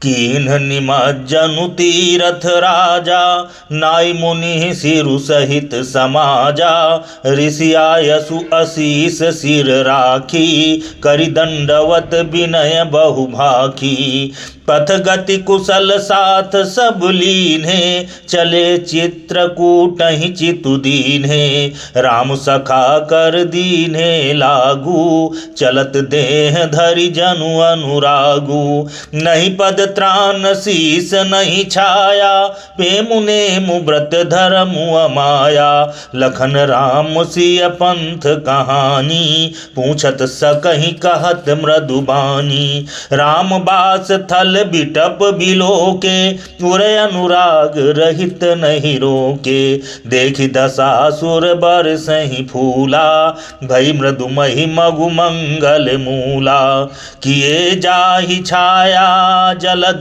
कीन्ह निमज्जनु तीरथ राजा, नाई मुनि सिरु सहित समाजा। ऋषि आयसु असीस सिर राखी, करि दंडवत विनय बहु भाखी। पथ गति कुशल साथ सब लीन्हे, चले चित्रकूटहि चितु दीन्हे। राम सखा कर दीन्हे लागू, चलत देह धरि जनु अनुरागू। नहीं पद त्राण शीस नहीं छाया, पेमु नेमु व्रत धर्मु अमाया। लखन राम सिय पंथ कहानी, पूछत सकहि कहत मृदुबानी। राम बास थल बिटप बिलोके, उरे अनुराग रहित नहीं रोके। देखि दशासुर बरसहि फूला, भई मृदुमहि मगु मंगल मूला। किए जाहि छाया जलद,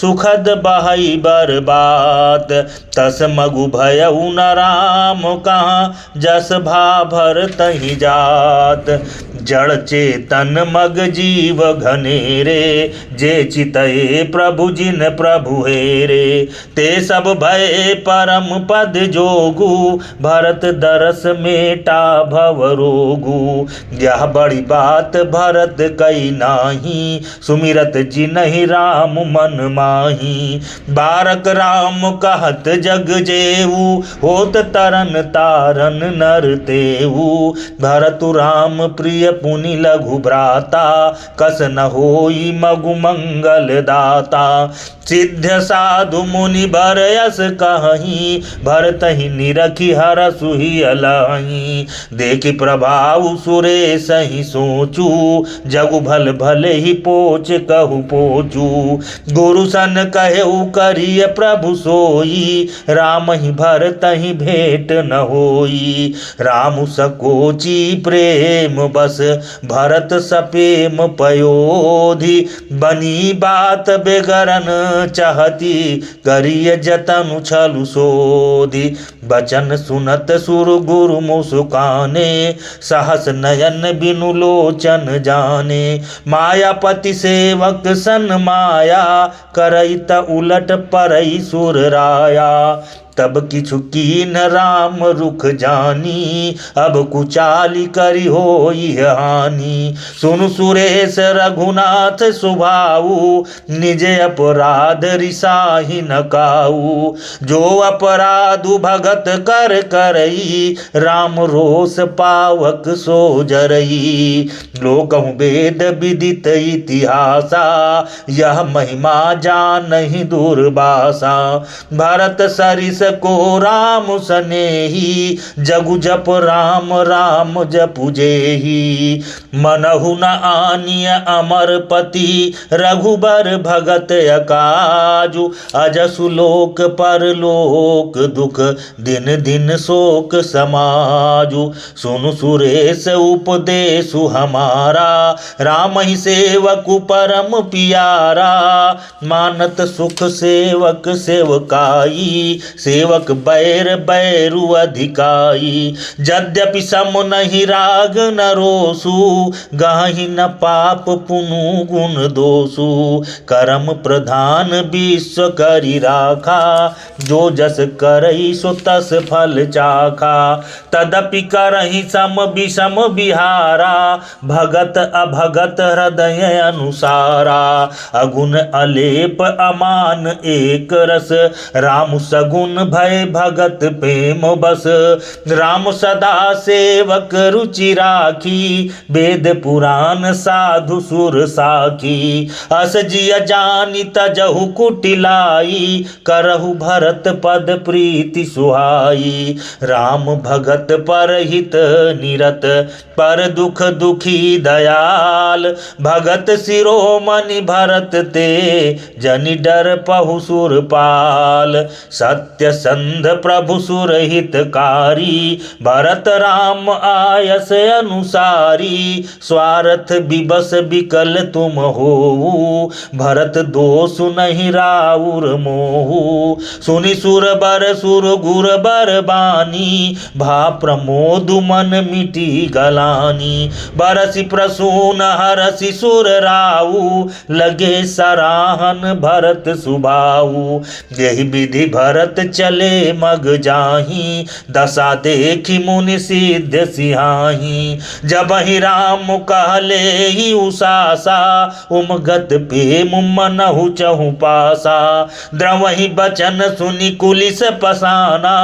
सुखद बहई बरबात। तस मगु भयउ न राम कहाँ, जस भाभर तहि जात। जड़ चेतन मग जीव घनेरे, जे चितए प्रभु जिन प्रभु हेरे। ते सब भय परम पद जोगु, भरत दरस मेटा भव रोगु। यह बड़ी बात भरत कई नाही, सुमिरत जिनहि राम मन माही। बारक राम कहत जग जेऊ, होत तरन तारन नर तेऊ। भरतु राम प्रिय पुनि लघु भ्राता, कस न होई मगु मंगल दाता। सिद्ध साधु मुनि बर यस कहि, भरतहि निरखि हरसु ही अलहि। देखि प्रभाव सुरेश ही सोचू, जगु भल भले ही पोच कहु पोचू। गुरु सन कहेउ करिय प्रभु सोई, राम ही भरतहि भेंट न होई। राम सकोची प्रेम बस, भरत सपेम पयोधि। बनी बात बेगरन चाहती, करिय जतनु छलु सोधि। बचन सुनत सुर गुरु मुसुकाने, सहस नयन बिनु लोचन जाने। मायापति सेवक सन माया, करई त उलट परई सुर राया। तब किछु कीन राम रुख जानी, अब कुचाली करी होई हानि। सुनु सुरेश रघुनाथ सुभाऊ, निज अपराध रिसाहि न काऊ। जो अपराधु भगत कर करई, राम रोष पावक सो जरई। लोकहु वेद विदित इतिहासा, यह महिमा जानहि दुर्बासा। भरत सरिस को राम सनेही, जगु जप राम राम जपु जेही। मनहु न आनिय अमरपति, रघुबर भगत अकाजु। अजसु लोक परलोक दुख, दिन दिन शोक समाजु। सुनु सुरेश उपदेशु हमारा, राम ही सेवक परम पियारा। मानत सुख सेवक सेवकाई, सेवक बैर बैरु अधिकाई। यद्यपि सम नहीं राग न रोसु, गाहि न पाप पुनु गुण दोषु। करम प्रधान विश्व करि राखा, जो जस करई सो तस फल चाखा। तदपि करहि सम विषम बिहारा, भगत अभगत हृदय अनुसारा। अगुण अलेप अमान एक रस, राम सगुन भय भगत प्रेम बस। राम सदा सेवक रुचि राखी, वेद पुराण साधु सुर साखी। अस जिय जानि तजहु कुटिलाई, करहु भरत पद प्रीति सुहाई। राम भगत परहित निरत, पर दुख दुखी दयाल। भगत शिरोमणि भरत ते, जनि डर पहु सुरपाल। सत्य जसंध प्रभु सुरहितकारी, भरत राम आयस अनुसारी, स्वार्थ विबस विकल तुम हो, भरत दोषु नहीं राउर मोहु। सुनि सुर गुर बर बानी, भा प्रमोद मन मिटी गलानी, बरसी प्रसून हरसि सुर राऊ, लगे सराहन भरत सुभाऊ। यही विधि भरत चले मग जाही, दशा देखी मुनि सिद्ध सिहाही। जब ही राम कहले ही उसासा, उमगत पे मुमनहु चहु पासा। द्रवहि बचन सुनि कुलिस पसाना,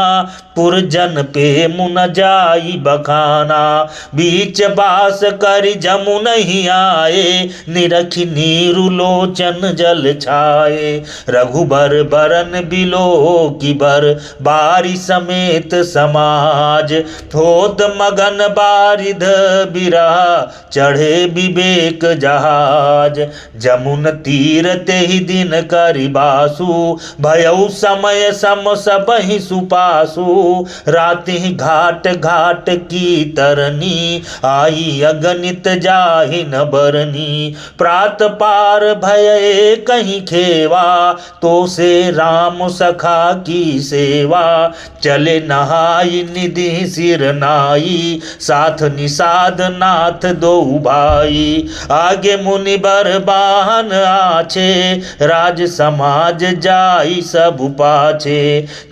पुरजन पे मुन जाई बखाना। बीच बास करि जमु नहीं आए, निरखि नीरु लोचन जल छाए। रघुबर बरन बिलो की बर, बारी समेत समाज। होत मगन बारिध बिरहा, चढ़े विवेक जहाज। जमुन तीर तेहि दिन करि बासु, भयउ समय सम सबहि सुपासु। राति घाट घाट की तरनी, आई अगणित जाहि न बरनी। प्रात पार भय कहीं खेवा, तो से राम सखा की सेवा। चले नहाई निधि सिर नाई, साथ निषाद नाथ दो भाई। आगे मुनि बर बाहन आछे, राज समाज जाई सब पाछे।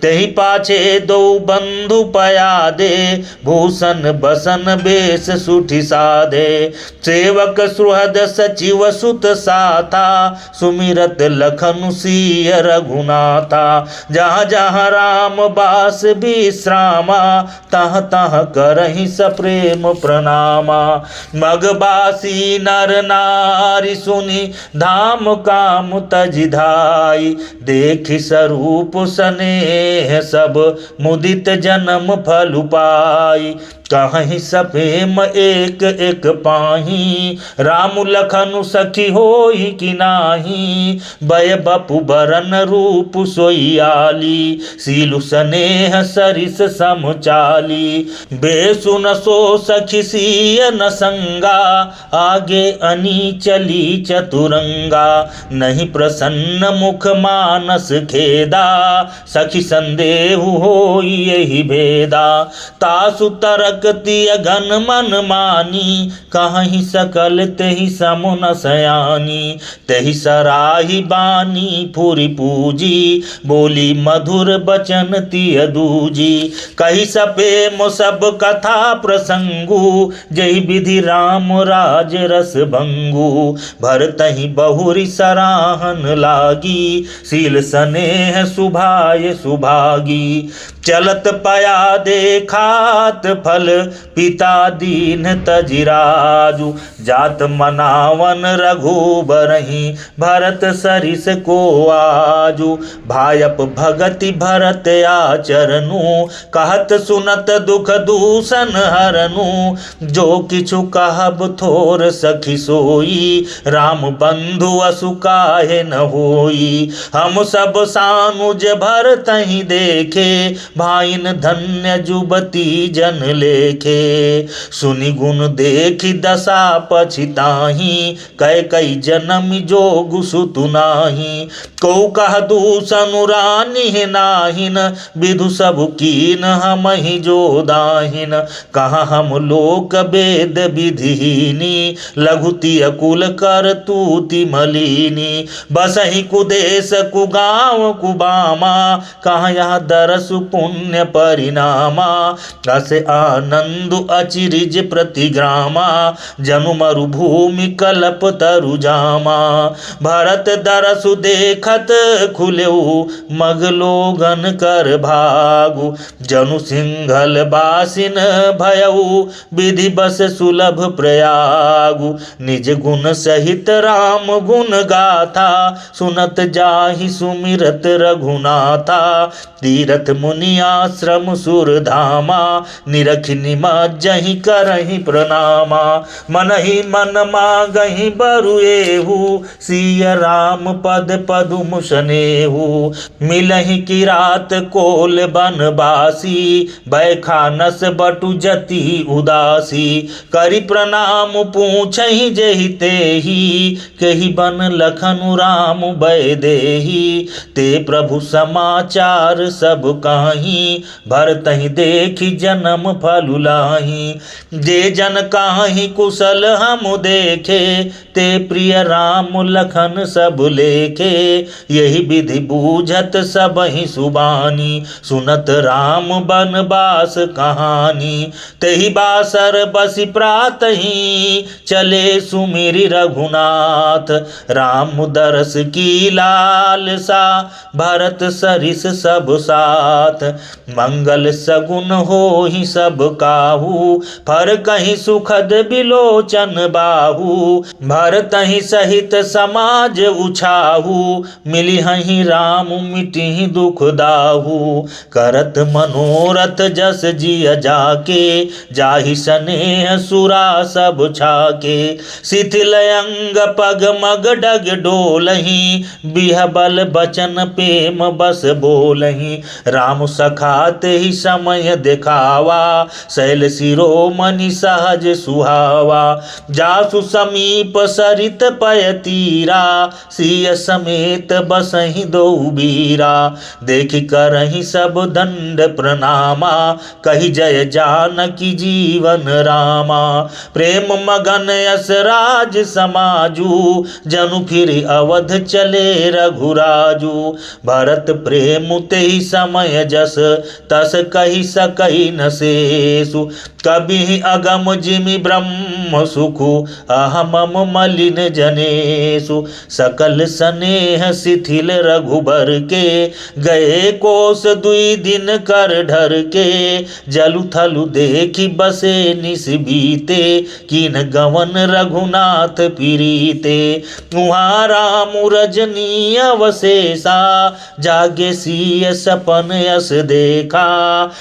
तही पाछे दो बंधु पयादे, भूषण बसन बेस सुठि साधे। सेवक सुहृद सचिव सुत साथा, सुमिरत लखन सिय रघुनाथा। जहाँ जहाँ राम बास विश्रामा, तहाँ तहाँ करहि सप्रेम प्रणामा। मगबासी नर नारी सुनि, धाम काम तजि धाई। देखि स्वरूप स्नेह सब, मुदित जन्म फल पाई। कहीं सप्रेम एक एक पाही, राम लखन सखी होई कि नाही। बय बपु बरन रूप सोयाली, सीलु स्नेह सरिस समचाली। बेसुन सो सखी सिय न संगा, आगे अनी चली चतुरंगा। नहीं प्रसन्न मुख मानस खेदा, सखी संदेह होई यही भेदा। तासु तरक घन मन मानी, कहीं सकल तेहि समु न सयानी। तेहि सराही बानी फुरि पूजी, बोली मधुर बचन तिय दूजी। कही सपेम सब कथा प्रसंगु, जय विधि राम राज रस भंगु। भरतहि बहुरी सराहन लागी, सील स्नेह सुभाय सुभागी। चलत पया देखात फल, पिता दीन तजिराजु। जात मनावन रघुबरहि, भरत सरिस को आजु। भायप भगति भरत आचरनु, कहत सुनत दुख दूषण हरनु। जो किछु कहब थोर सखी सोई, राम बंधु असु काहे न होई। हम सब सानुज भरतहि देखे, भाइन धन्य जुबती जन लेखे। सुनि गुण देखि दशा पछिताही, कै कई जन्म जोग सुतु नाही। को कह दूषण रानी नाहिन, विधु सब कीन हमहि जो दाहिन। कहाँ हम लोक वेद विधिहीनी, लघुति अकुल कर तूति मलिनी। बसहि कुदेश कुगाँव कुबामा, कहाँ यह दरसु पुण्य परिणामा। अस आनंद अचिरिज प्रतिग्रामा, जनु मरुभूमि कल्प तरु जामा। भरत दरसु देखत खुलेऊ, मग लोगन कर भागु। जनु सिंघल बासिन भयऊ, विधि बस सुलभ प्रयागु। निज गुण सहित राम गुण गाथा, सुनत जाहि सुमिरत रघुनाथा। तीरथ मुनि गई आश्रम सुरधामा, निरखि निमज्जहि करहि प्रणामा। मन ही मन मांगहि बरु एहू, सिय राम पद पदुम सनेहू। मिलहि किरात कोल बनवासी, बैखानस बटु जति उदासी। करि प्रणाम पूछहि जेहि तेहि, केहि बन लखनु राम बैदेही। ते प्रभु समाचार सब काही, भरतहि देखि जन्म फलु लाही। जे जन काही कुशल हम देखे, ते प्रिय राम लखन सब लेखे। यही विधि बूझत सबहि सुबानी, सुनत राम बनवास कहानी। तेहि बासर बसि प्रातहि, चले सुमिरि रघुनाथ। राम दरस की लालसा, भरत सरिस सब साथ। मंगल सगुन होहि सब काहू, फर कहीं सुखद बिलोचन बाहू। भरतहि सहित समाज उछाहू, मिलिहि राम मिटिहि दुख दाहू। करत मनोरथ जस जिय जाके, जाहि स्नेह सुरा सब छाके। शिथिल अंग पग मग डग डोलहि, बिहबल बचन प्रेम बस बोलहि। राम सखा तेहि समय देखावा, शैल शिरोमणि सहज सुहावा। जासु समीप सरित पय तीरा, सिय समेत बसहि दो बीरा। देखि करहि सब दंड प्रणामा, कहि जय जानकी जीवन रामा। प्रेम मगन यस राज समाजू, जनु फिर अवध चले रघुराजू। भरत प्रेम तेहि समय जस, तस कहि सकहि न शेषु। कबि अगम जिमि ब्रह्म सुखु, अहमम मलिन जनेषु। सकल स्नेह शिथिल रघुबर के, गए कोस दुई दिन कर ढर के। जलु थलु देखि बसे निस बीते, कीन गवन रघुनाथ प्रीते। उहाँ राम रजनी अवशेषा, जागे सिय सपन यस देखा।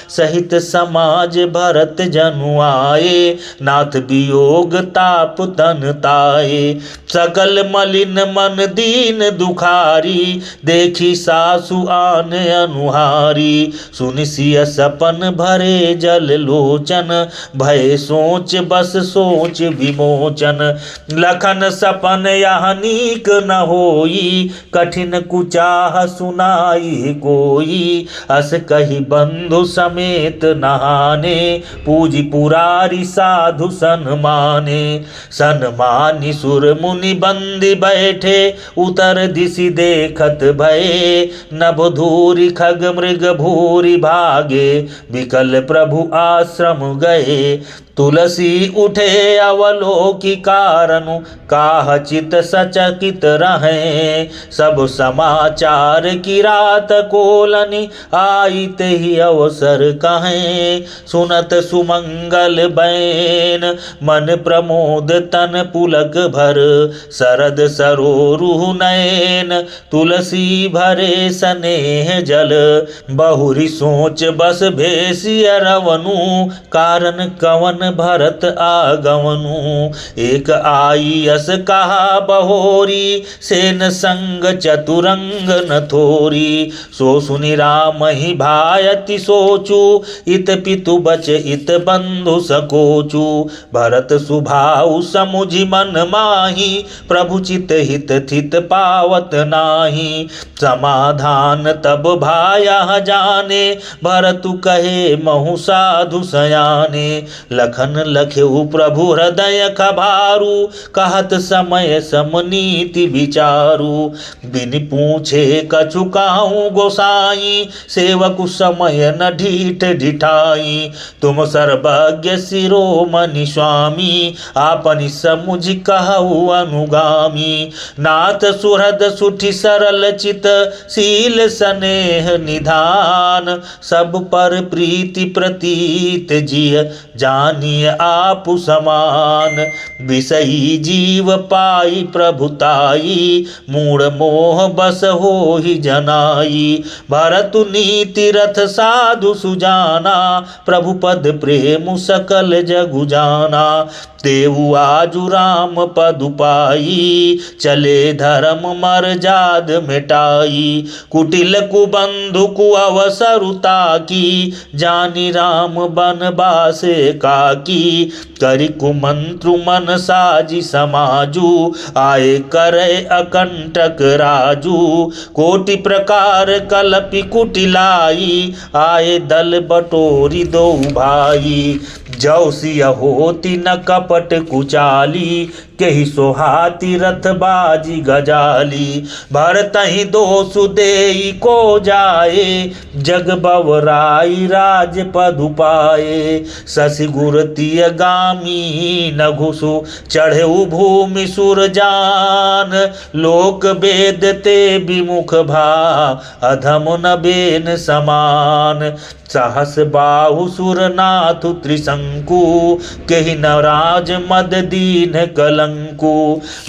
सहित समाज भरत जनु आए, नाथ वियोग ताप तन ताए। सकल मलिन मन दीन दुखारी, देखी सासु आन अनुहारी। सुनि सिय सपन भरे जल लोचन, भय सोच बस सोच विमोचन। लखन सपन यह नीक न होई, कठिन कुचाह सुनाई कोई। अस कहि बंधु समेत नहाने, पूजी पुरारी साधु सन्माने। सन्मानी सुर मुनि बंदी बैठे, उतर दिशि देखत भये। नभ धूरि खग मृग भूरि भागे, विकल प्रभु आश्रम गए। तुलसी उठे अवलोकि कारनु, काह चित सचकित रहे। सब समाचार की रात कोलनि, आई तेहि अवसर कहें। सुनत सुमंगल बैन, मन प्रमोद तन पुलक भर। शरद सरोरुह नयन, तुलसी भरे स्नेह जल। बहुरी सोच बस भेसिय रवनु, कारण कवन भरत आगमनु। एक आई यस कहा बहोरी, सेन संग चतुरंग न थोरी। सो सुनि राम ही भायति सोचू, इत पितु बच इत बंधु सकोचू। भरत सुभाउ समुझि मन माही, प्रभु चित हित थित पावत नाही। समाधान तब भाया जाने, भरतु कहे महु साधु सयाने। लखन लखेउ प्रभु हृदय खबारू, कहत समय समनीति विचारू। बिनि पूछे कछु काहू गोसाई, सेवकु समय न ढीठ ढिठाई। तुम सर्वज्ञ शिरोमणि स्वामी, आपनि समुझि कहु अनुगामी। नाथ सुहृद सुठि सरल चित, शील स्नेह निधान। सब पर प्रीति प्रतीत जिय, जानी जानिय आप समान। विषयी जीव पाई प्रभुताई, मूढ़ मोह बस हो ही जनाई। भरतु नीति रथ साधु सुजाना, प्रभु पद प्रेम सकल जगु जाना। तेऊ आजु राम पदु पाई, चले धर्म मर्याद मिटाई। कुटिल कुबंधु कु अवसरुता की, जानी राम बनवासे काकी। करि कुमंत्रु मन साजी समाजू, आए करे अकंटक राजू। कोटि प्रकार कलपि कुटिलाई, आए दल बटोरी दो भाई। जौ सिय होती न कपट कुचाली, केहि सोहाती रथ बाजी गजाली। भरतहि दोषु देई को जाए, जग बवराई राज पदु पाए। शशि गुरतिय गामी न घुसु, चढ़े भूमि सुरजान। लोक वेद ते विमुख भा, अधम न बेन समान। सहस बाहु सुरनाथु त्रिशंकु, केहि न राज मद दीन कलंकु।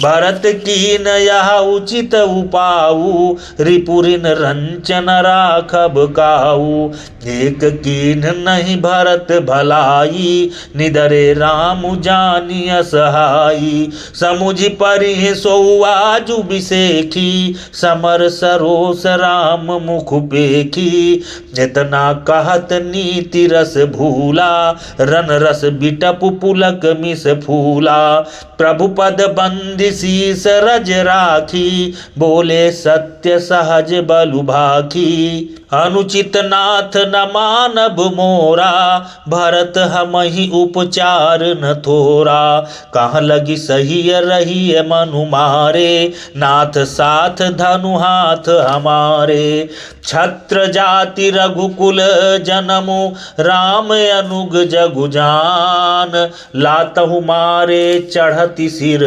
भरत कीन यह उचित उपाऊ, रिपुरिन रंचन राखब काऊ। एक कीन नहीं भरत भलाई, निदरे राम जानिय सहाई। समुझ परिहि सोउ आजु बिसेखी, समर सरोस राम मुख पेखी। जितना कहत नीति रस भूला, रन रस बिटप पुलक मिस फूला। प्रभु पद बंदी शीस रज राखी, बोले सत्य सहज बलु भाखी। अनुचित नाथ न मानब मोरा, भरत हमहि उपचार न थोरा। कहाँ लगी सही रही मनु मारे, नाथ साथ धनु हाथ हमारे। छत्र जाति रघुकुल जनमु, राम अनुग जगु जान। लातहु मारे चढ़ती सिर,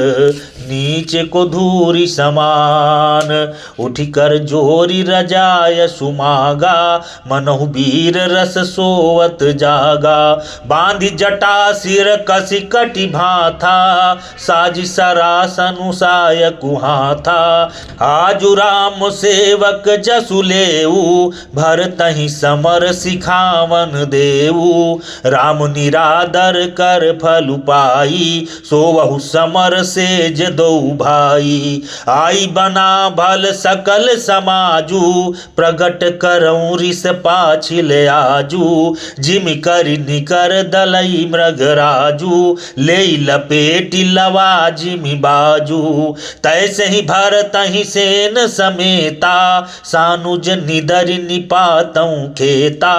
नीचे को धूरी समान। उठी कर जोरी रजाय सुमागा, मनहु वीर रस सोवत जागा। बांधि जटा सिर कसी कटि भाथा, साजि सरासनु साय कुहाथा। आजु राम सेवक जसु लेऊ, भरतहि समर सिखावन देऊ। राम निरादर कर फलु पाई, सोवहु समर सेज दो भाई। आई बना भल सकल समाजू, प्रगट करऊँ रिस पाछिल आजू। जिम करि निकर दलई मृगराजू, ले लपेटि लवा जिमि बाजू। तैसे ही भरतहि सेन समेता, सानुज निदरि निपातऊँ खेता।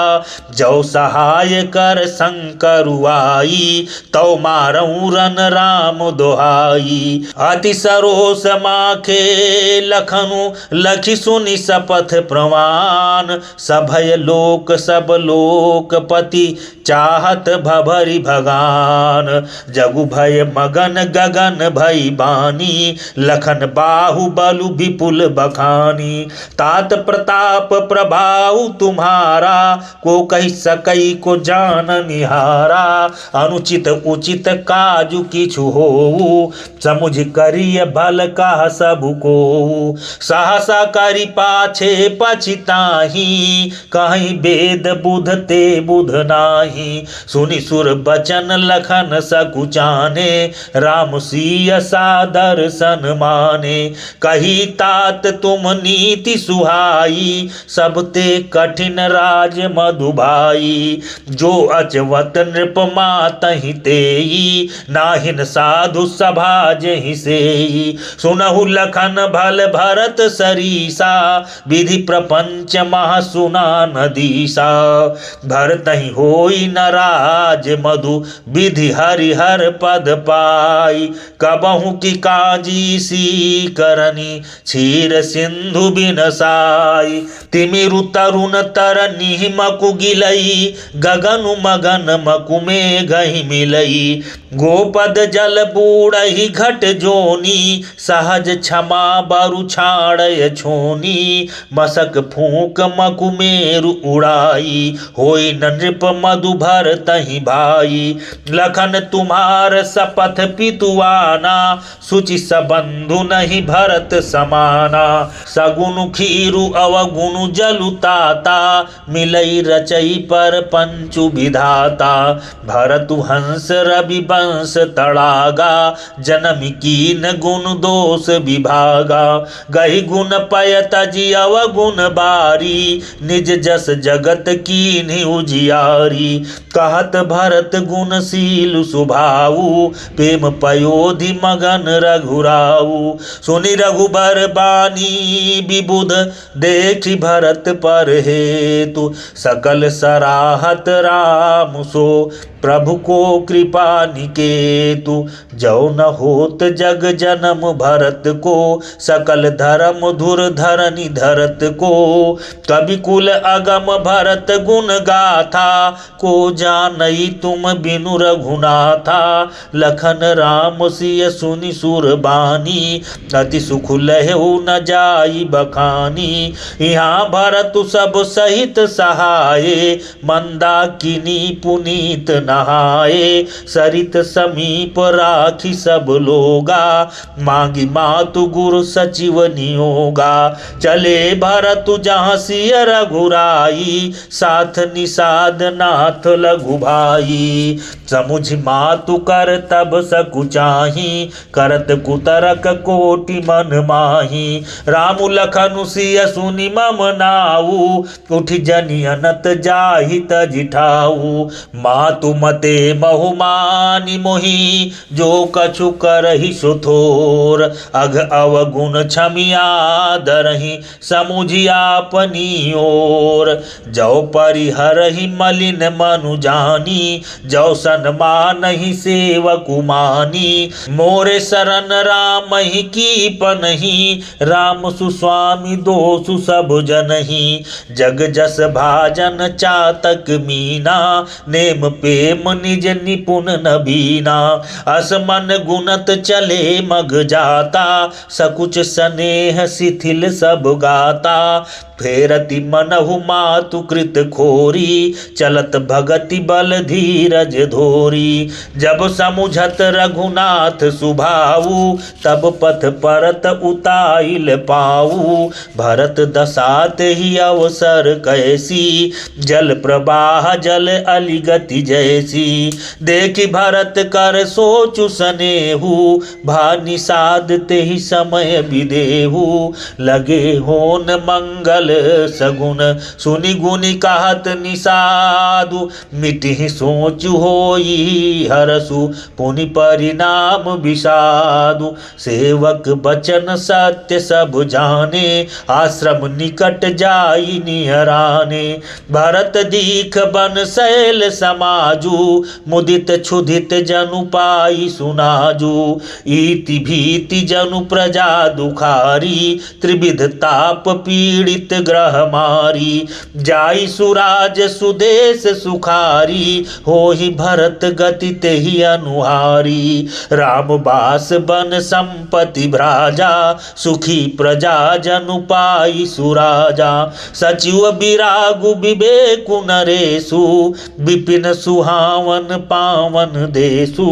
जौ सहाय कर शंकरु आई, तौ मारऊँ रन राम दोहाई। अति सरोस माखे लखनु, लखि सुनि शपथ प्रमाण। सभय लोक सब लोकपति, चाहत भभरि भगान। जगु भय मगन गगन भई बानी, लखन बाहु बलु विपुल बखानी। तात प्रताप प्रभाव तुम्हारा, को कहि सकई को जान निहारा। अनुचित उचित काजु किछु होऊ, समुझ करिय भल कह सबु कोऊ। सहसा करि पाछे पछिताही, कहीं वेद बुध ते बुध नाही। सुनि सुर बचन लखन सकुचाने, राम सिय सादर सन माने। कही तात तुम नीति सुहाई, सब ते कठिन राज मधुभाई। जो अचवत नृप मातहि तेई, नाहिन साधु सभा जहि सेई। सुनहु लखन भल भरत सरीसा, विधि प्रपंच मह सुना नदीसा। भरतहि होई नराज मधु, विधि हरिहर पद पाई। कबहु की काजी सी करनी, क्षीर सिंधु बिनसाई। तिमिरु तरुण तर निहि मकु गिलई, गगनु मगन मकु में गहि मिलई। गोपद जल बूढ़हि घट जोनी, सहज क्षमा बरु छाड़य छोनी। मसक फूक मकुमेरु उड़ाई, होई न नृप मधु भर तहि भाई। लखन तुम्हार सपथ पितुआना, सुचि सबंधु नहीं भरत समाना। सगुन खीरु अवगुण जलुताता, मिलई रचई पर पंचु विधाता। भरतु हंस रवि वंश तड़ागा, जन्म कीन गुण दोष विभागा। गहि गुण पय तजि अवगुण बारी, निज जस जगत कीन्हि उजियारी। कहत भरत गुणशील सुभाऊ, प्रेम पयोधि मगन रघुराऊ। सुनि रघुबर बानी विबुध, देखि भरत पर हेतु। सकल सराहत राम सो, प्रभु को कृपा निकेतु। जो न होत जग जन्म भरत को, सकल धर्म धुर धरनी धरत को। कवि कुल अगम भरत गुण गाथा, को जानई तुम बिनु रघुनाथा। लखन राम सिय सुनि सुर बानी, अति सुख लहु न जाई बखानी। यहाँ भरत सब सहित सहाये, मंदाकिनी पुनीत नहाए। सरित समीप राखी सब लोगा, मांगी मातु गुरु सचिव नियोगा। चले भरत जहाँ सिय रघुराई, साथ निषाद नाथ लघु भाई। समुझ मातु कर तब सकुचाही, करत कुतरक कोटि मन माही। रामु लखनु सिय सुनि मम नाऊ, उठि जनि अनत जाहि तजि ठाऊ। मातु मते बहुमानि मोहि, जो कछु करहि सुथोर। अघ अवगुण क्षमिया दरहि, समुझि आपनी ओर। जो परिहरहि मलिन मनु जानी, जो सन्मानहि सेवकु मानी। मोरे शरण राम ही कीपनहि, राम सुस्वामी दोषु सब जनहि। जग जस भाजन चातक मीना, नेम प्रेम निज निपुण नबीना। असमन गुणत चले मग जाता, सकुच स्नेह शिथिल सब गाता। फेरति मनहु मातु कृत खोरी, चलत भगति बल धीरज धोरी। जब समुझत रघुनाथ सुभाऊ, तब पथ परत उताइल पाऊ। भरत दसात ही अवसर कैसी, जल प्रवाह जल अलिगति जैसी। देखि भरत कर सोचु सनेहु, भा निषाद तेहि समय विदेहु। लगे होन मंगल सगुन, सुनि गुनि कहत निषादु। मिटिहि सोचु होई हरसु, पुनि परिणाम विषादु। सेवक बचन सत्य सब जाने, आश्रम निकट जाई निहराने। भरत दीख बन शैल समाजु, मुदित क्षुधित जनु पाई सुनाजु। इति भीति जनु प्रजा दुखारी, त्रिविध ताप पीड़ित ग्रह मारी। जाई सुराज सुदेश सुखारी, होहि भरत गति तेहि अनुहारी। राम बास बन संपत्ति भ्राजा, सुखी प्रजा जनु पाई सुराजा। सचिव विरागु विवेकु नरेशु, विपिन सुहावन पावन देशु।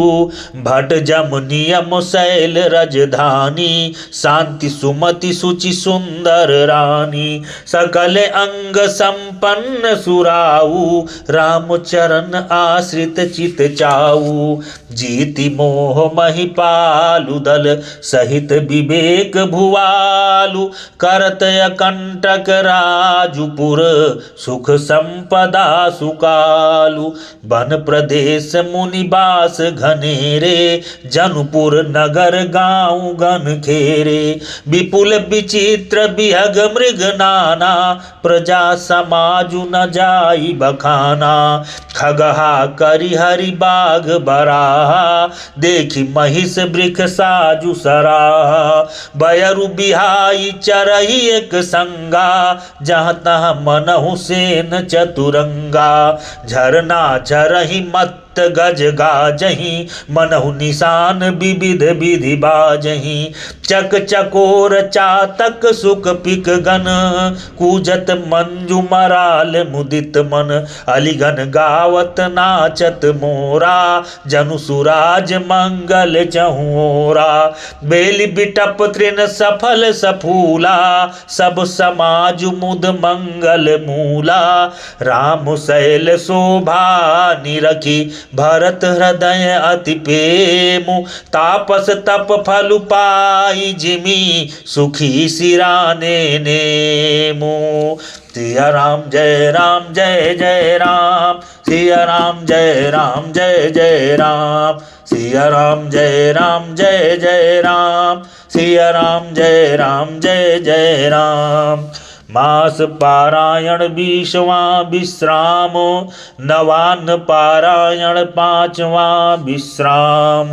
भट जम नियम शैल रजधानी, शांति सुमति सुचि सुंदर रानी। सकल अंग संपन्न सुराऊ, राम चरण आश्रित चित चाऊ। जीति मोह महिपालु दल, सहित विवेक भुआलु। करत अकंटक राजुपुर, सुख संपदा सुकालु। वन प्रदेश मुनिबास घनेरे, जनुपुर नगर गाँव गन खेरे। विपुल विचित्र बिहग मृग नाना, प्रजा समाजु न जाई बखाना। खगहा करि हरि बाघ बराहा, देखि महिष वृख साजु सराहा। बयरु बिहाई चरही एक संगा, जहाँ तहाँ मनहु सेन चतुरंगा। झरना झरहि मत सप्त गज गाजहीं, मनहु निशान विविध विधि बाजहीं। चक चकोर चातक सुख पिक गन, कूजत मंजू मराल मुदित मन। अलिगन गावत नाचत मोरा, जनु सुराज मंगल चहुओरा। बेली बिटप तृण सफल सफूला, सब समाज मुद मंगल मूला। राम शैल शोभा निरखी, भरत हृदय अति प्रेमु। तापस तप फल पाई जिमी, सुखी सिराने नेमु। सिया राम जय राम जय जय राम, सिया राम जय राम जय जय राम। सिया राम जय राम जय जय राम, सिया राम जय राम जय जय राम। मास पारायण 20वां विश्राम, नवान्न पारायण 5वां विश्राम।